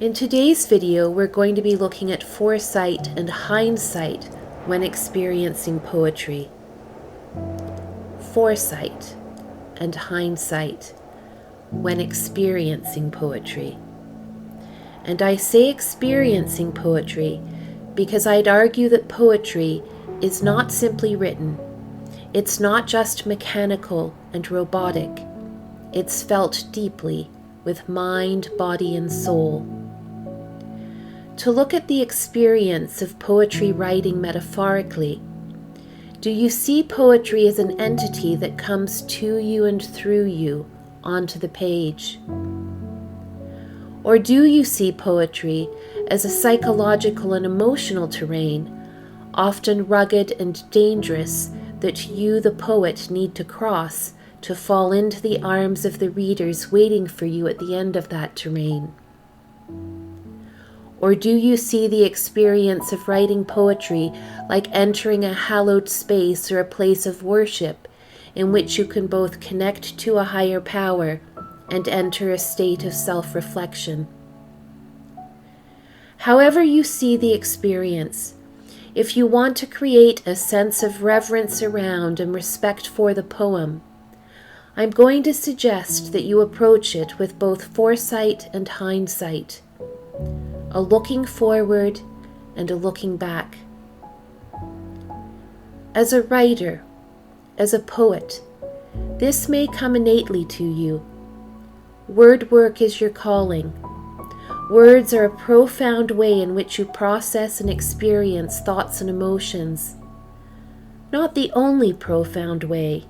In today's video, we're going to be looking at foresight and hindsight when experiencing poetry. Foresight and hindsight when experiencing poetry. And I say experiencing poetry because I'd argue that poetry is not simply written. It's not just mechanical and robotic. It's felt deeply with mind, body, and soul. To look at the experience of poetry writing metaphorically, do you see poetry as an entity that comes to you and through you onto the page? Or do you see poetry as a psychological and emotional terrain, often rugged and dangerous, that you, the poet, need to cross to fall into the arms of the readers waiting for you at the end of that terrain? Or do you see the experience of writing poetry like entering a hallowed space or a place of worship in which you can both connect to a higher power and enter a state of self-reflection? However you see the experience, if you want to create a sense of reverence around and respect for the poem, I'm going to suggest that you approach it with both foresight and hindsight, a looking forward and a looking back. As a writer, as a poet, this may come innately to you. Word work is your calling. Words are a profound way in which you process and experience thoughts and emotions. Not the only profound way,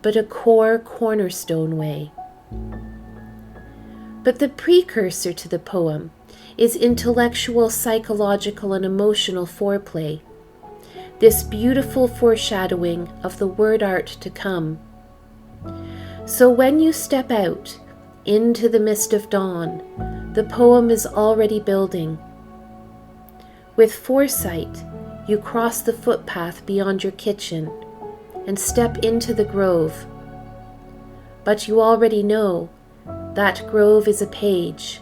but a core cornerstone way. But the precursor to the poem is intellectual, psychological, and emotional foreplay, this beautiful foreshadowing of the word art to come. So when you step out into the mist of dawn, the poem is already building. With foresight, you cross the footpath beyond your kitchen and step into the grove. But you already know that grove is a page,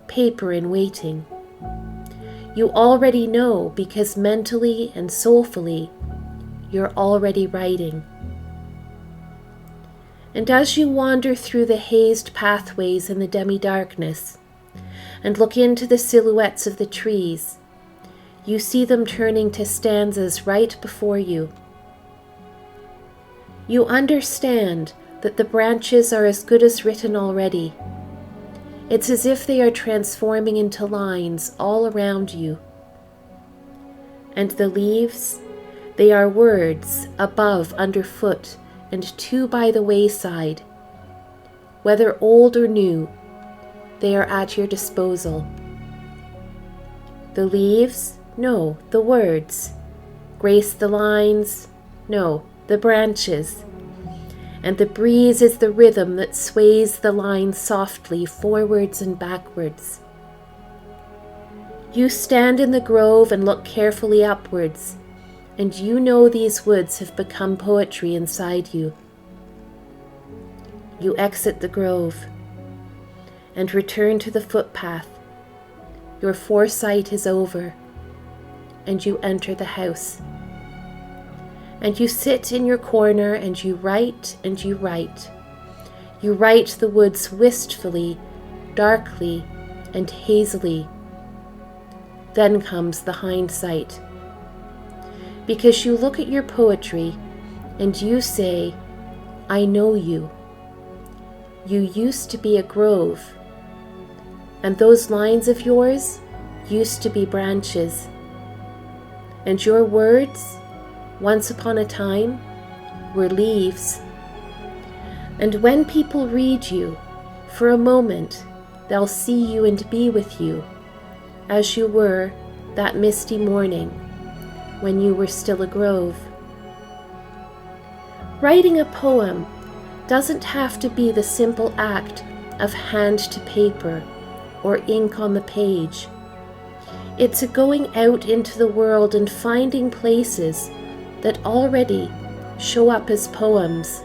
paper in waiting. You already know because mentally and soulfully you're already writing. And as you wander through the hazed pathways in the demi-darkness and look into the silhouettes of the trees, you see them turning to stanzas right before you. You understand that the branches are as good as written already. It's as if they are transforming into lines all around you. And the leaves, they are words above, underfoot, and two by the wayside. Whether old or new, they are at your disposal. The leaves? No, the words. Grace the lines? No, the branches. And the breeze is the rhythm that sways the lines softly forwards and backwards. You stand in the grove and look carefully upwards, and you know these woods have become poetry inside you. You exit the grove and return to the footpath. Your foresight is over, and you enter the house. And you sit in your corner and you write and you write. You write the woods wistfully, darkly, and hazily. Then comes the hindsight. Because you look at your poetry and you say, I know you. You used to be a grove. And those lines of yours used to be branches. And your words, once upon a time, were leaves. And when people read you, for a moment, they'll see you and be with you, as you were that misty morning when you were still a grove. Writing a poem doesn't have to be the simple act of hand to paper or ink on the page. It's a going out into the world and finding places that already show up as poems.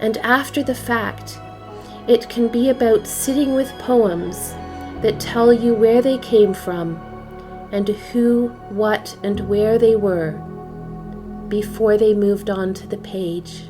And after the fact, it can be about sitting with poems that tell you where they came from and who, what, and where they were before they moved on to the page.